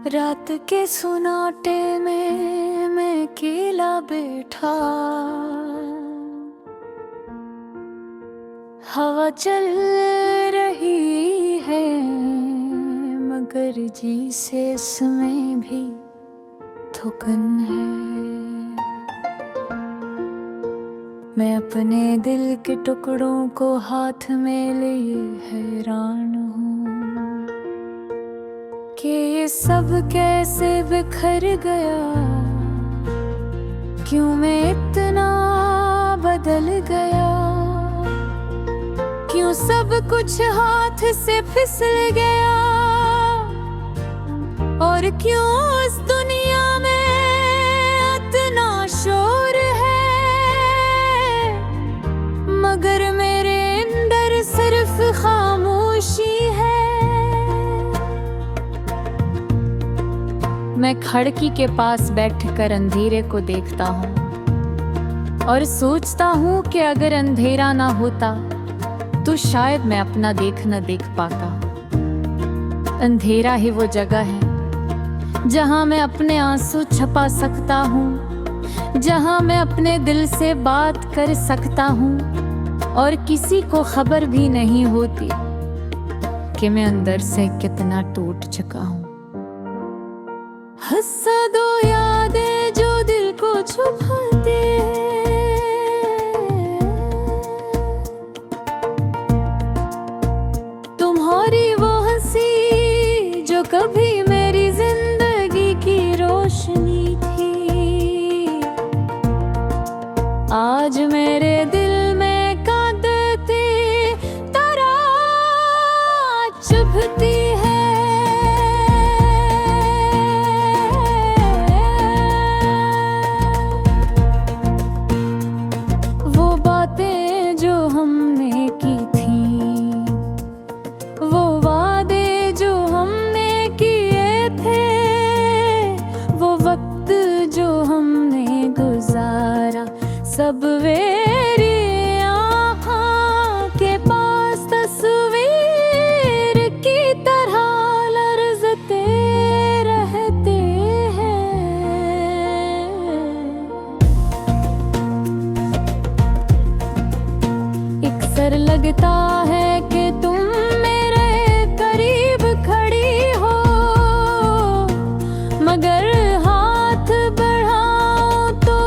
रात के सुनाटे में मैं अकेला बैठा, हवा चल रही है मगर जी से इसमें भी थकन है। मैं अपने दिल के टुकड़ों को हाथ में लिए हैरान हूँ कि ये सब कैसे बिखर गया, क्यों मैं इतना बदल गया, क्यों सब कुछ हाथ से फिसल गया और क्यों इस दुनिया में इतना शोर है मगर मेरे अंदर सिर्फ खामोशी है। मैं खिड़की के पास बैठकर अंधेरे को देखता हूँ और सोचता हूँ कि अगर अंधेरा ना होता तो शायद मैं अपना न देख पाता। अंधेरा ही वो जगह है जहाँ मैं अपने आंसू छुपा सकता हूँ, जहाँ मैं अपने दिल से बात कर सकता हूँ और किसी को खबर भी नहीं होती कि मैं अंदर से कितना टूट चुका हूँ। हंसा दो यादें जो दिल को छुपाते हैं, तुम्हारी वो हंसी जो कभी मेरी जिंदगी की रोशनी थी, आज मेरे दिल में कांदते तरह चुभती है। सब मेरी आँखों के पास तस्वीर की तरह लरज़ते रहते हैं। अक्सर लगता है कि तुम मेरे करीब खड़ी हो मगर हाथ बढ़ाओ तो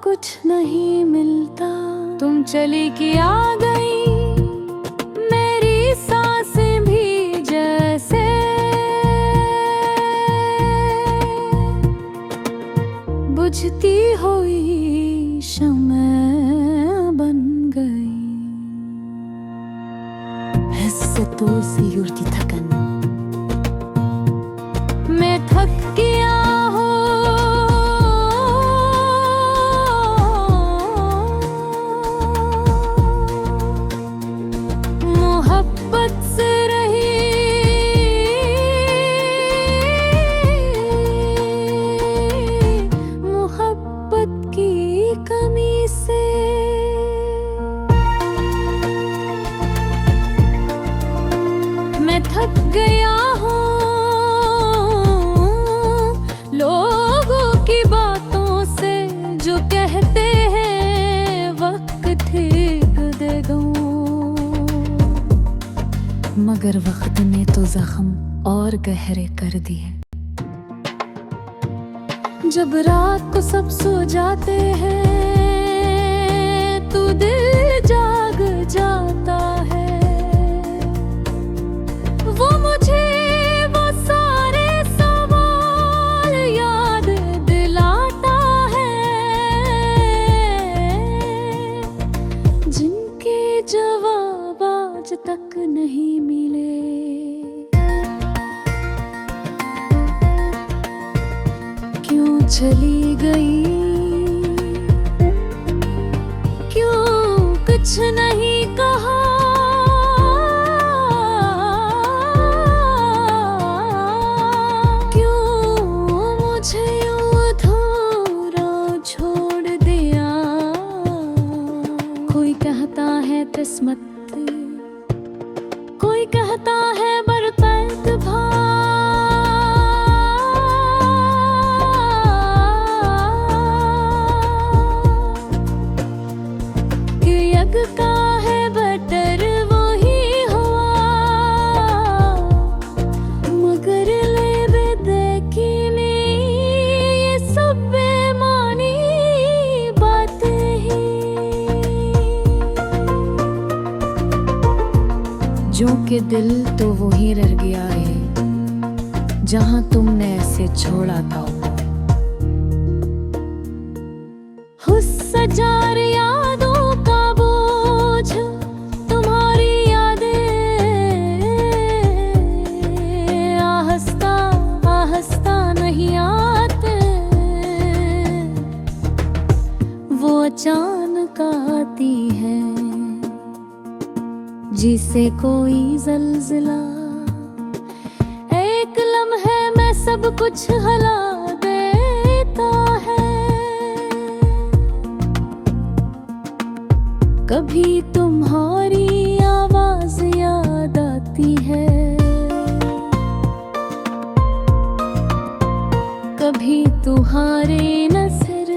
कुछ नहीं मिलता। तुम चली कि आ गई मेरी सांसें भी जैसे बुझती हुई शम्मा बन गई। Hissetto seyirdi takan मैं थक गया थक गया हूँ लोगों की बातों से जो कहते हैं वक्त ठीक दे दूँ, मगर वक्त ने तो जख्म और गहरे कर दिए। जब रात को सब सो जाते हैं तो दिल जाग जाता है, वो मुझे वो सारे सवाल याद दिलाता है जिनके जवाब आज तक नहीं मिले। क्यों चली गई, क्यों कुछ नहीं कहा, किस्मत ये दिल तो वहीं रह गया है जहां तुमने ऐसे छोड़ा था। हुस्स हजार यादों का बोझ, तुम्हारी यादें आहिस्ता आहिस्ता नहीं आते, वो अचानक आती है जिसे कोई ज़ल्ज़ला। एक लम्हे में सब कुछ हिला देता है। कभी तुम्हारी आवाज़ याद आती है, कभी तुम्हारे नज़र,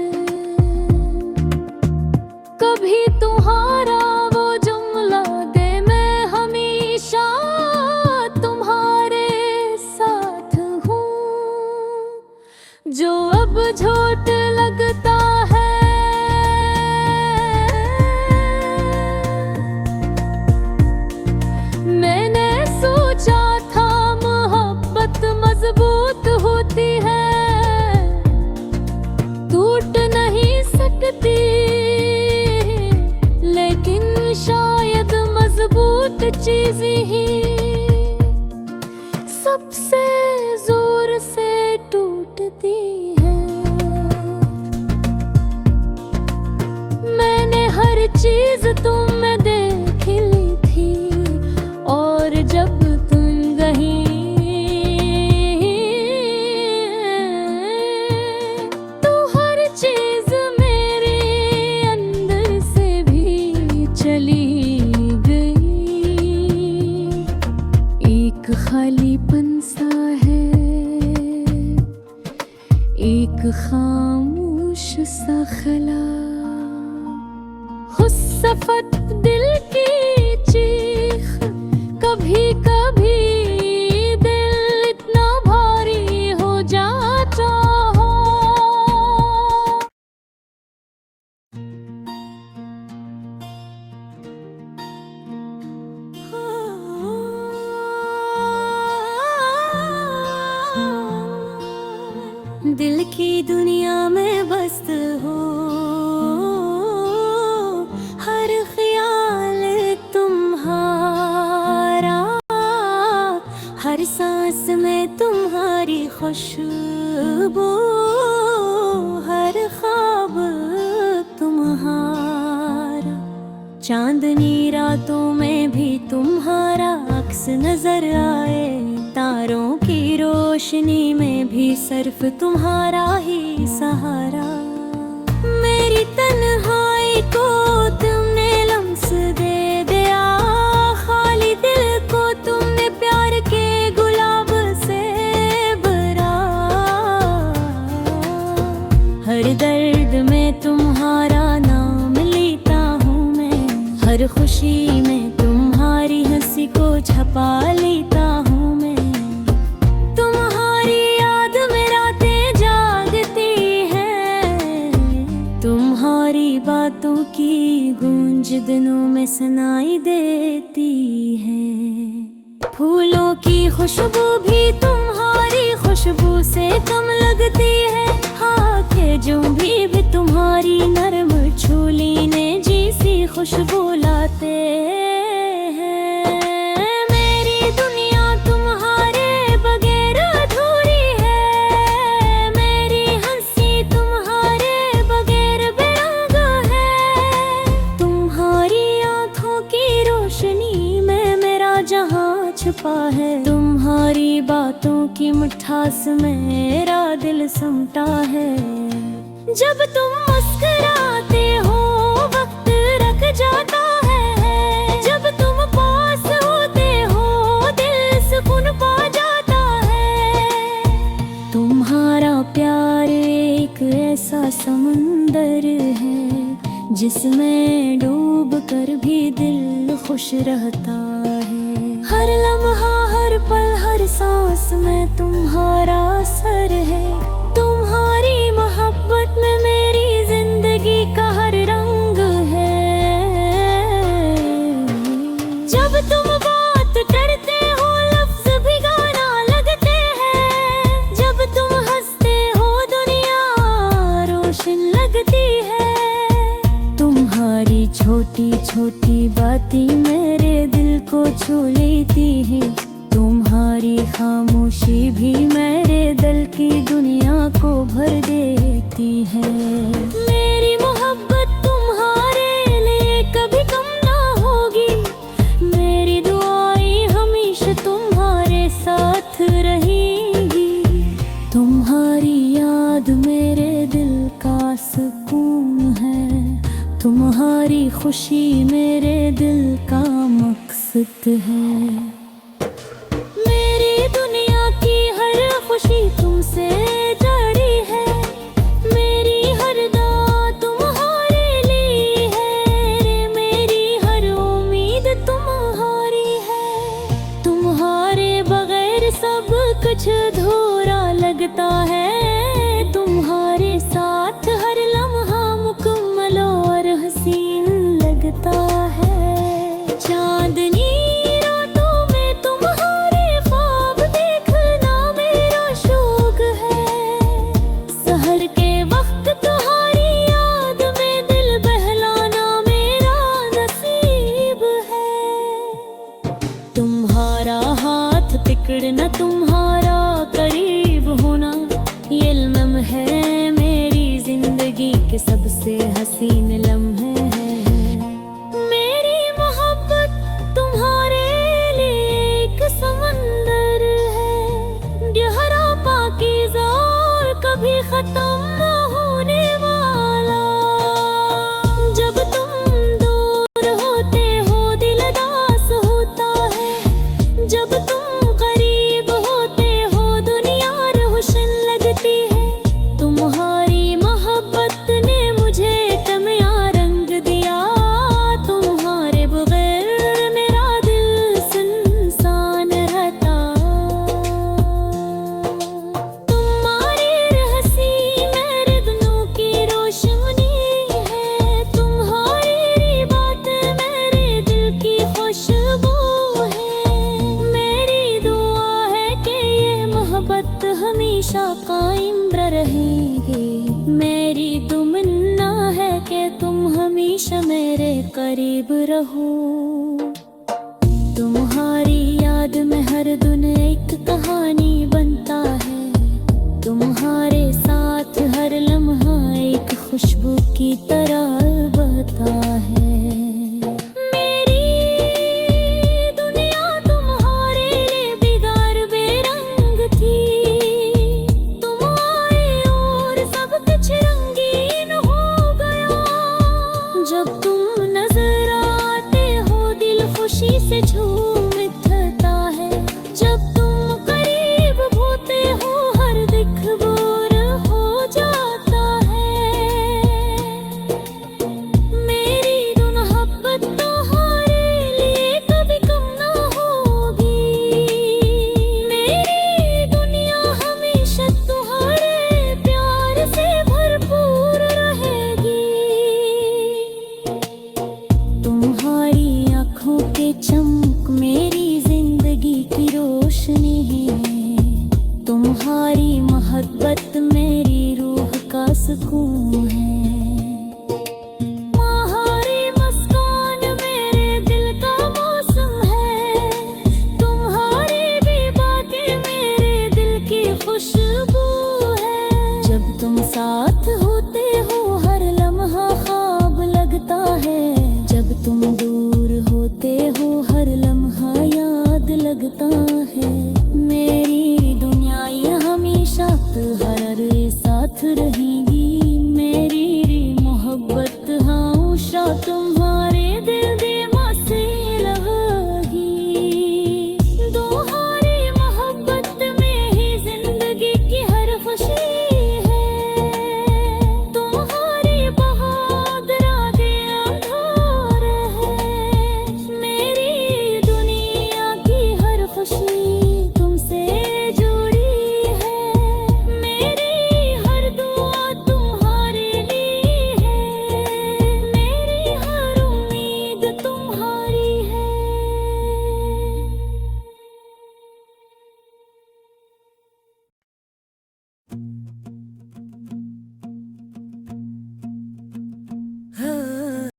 कभी तुम्हारा वो जुमला दे मैं हमेशा तुम्हारे साथ हूँ, जो अब झूठ लगता है। मैंने सोचा था मोहब्बत मजबूत होती है, टूट नहीं सकती, लेकिन शायद मजबूत चीज़ें ही सबसे जोर से टूटती है। मैंने हर चीज़ तुम में देख ली थी, और जब तुम गई तो हर चीज़ मेरे अंदर से भी चली गई। एक खालीपन सा है, एक खामोश सा खला, हुस्सफत दिल की चीख। कभी कभी दिल इतना भारी हो जाता हो। दिल की दुनिया में बस्त हो, हर ख्याल तुम्हारा, हर सांस में तुम्हारी खुशबू, हर ख्वाब तुम्हारा। चांदनी रातों में भी तुम्हारा अक्स नजर आए, तारों की रोशनी में भी सिर्फ तुम्हारा ही सहारा। मेरी तन्हाई को तुमने लम्स दे दिया, खाली दिल को तुमने प्यार के गुलाब से भरा। हर दर्द में तुम्हारा नाम लेता हूँ मैं, हर खुशी में तुम्हारी हंसी को छपा लेता हूँ मैं। तुम्हारी याद में रातें जागती हैं, तुम्हारी बातों की गूंज दिनों में सुनाई देती है। फूलों की खुशबू भी तुम्हारी खुशबू से कम लगती है, आंखें जो भी तुम्हारी नरम छू लेने जैसी खुशबू लाते हैं। मेरी दुनिया तुम्हारे बगैर अधूरी है, मेरी हंसी तुम्हारे बगैर बेरंग है। तुम्हारी आंखों की रोशनी में मेरा जहां छुपा है, तुम्हारी बातों की मिठास में मेरा दिल समटा है। जब तुम मुस्कुराते हो वक्त रख जाता है, जब तुम पास होते हो दिल सुकून पा जाता है। तुम्हारा प्यार एक ऐसा समंदर है, जिसमें डूब कर भी दिल खुश रहता है। हर लम्हा हर पल हर सांस में तुम्हारा असर है, तुम्हारी मोहब्बत में मेरी जिंदगी का हर रंग है। जब तुम बात करते लगती है। तुम्हारी छोटी छोटी बातें मेरे दिल को छू लेती हैं। तुम्हारी खामोशी भी मेरे दिल की दुनिया को भर देती है। मेरी मोहब्बत तुम्हारे लिए कभी कम ना होगी। मेरी दुआएं हमेशा तुम्हारे साथ रहेंगी। तुम्हारी याद मेरे दिल का सुकून है। तुम्हारी खुशी मेरे दिल का मकसद है। मेरी दुनिया की हर खुशी तुमसे जुड़ी है। मेरी हर दुआ तुम्हारे लिए है। मेरी हर उम्मीद तुम्हारी है। तुम्हारे बगैर सब कुछ अधूरा लगता है। तुम्हारे साथ हर लम्हा मुकम्मल और हसीन लगता है। चांदनी रातों में तुम्हारे ख्वाब देखना मेरा शौक है। सहर के वक्त तुम्हारी याद में दिल बहलाना मेरा नसीब है। तुम्हारा हाथ पकड़ना तुम्हारा करीब होना ये इल्म है। मेरी जिंदगी के सबसे हसीन लम्हे हैं। मेरी मोहब्बत तुम्हारे लिए एक समंदर है। गहरा पाकीज़ा और कभी खत्म न होने वाला। जब तुम दूर होते हो दिल उदास होता है। जब तुम करीब होते हो दुनिया रोशन लगती है। तुम्हारी मोहब्बत ने मुझे तमया रंग दिया। तुम्हारे बगैर मेरा दिल सुनसान रहता। तुम्हारी हंसी मेरे दिलों की रोशनी है। तुम्हारी बात मेरे दिल की खुशबू है। मेरी दुआ है कि ये मोहब्बत हमेशा कायम रहेगी। मेरी तमन्ना है कि तुम हमेशा मेरे करीब रहो। तुम्हारी याद में हर दिन एक कहानी बनता है। तुम्हारे साथ हर लम्हा एक खुशबू की तरह बहता है।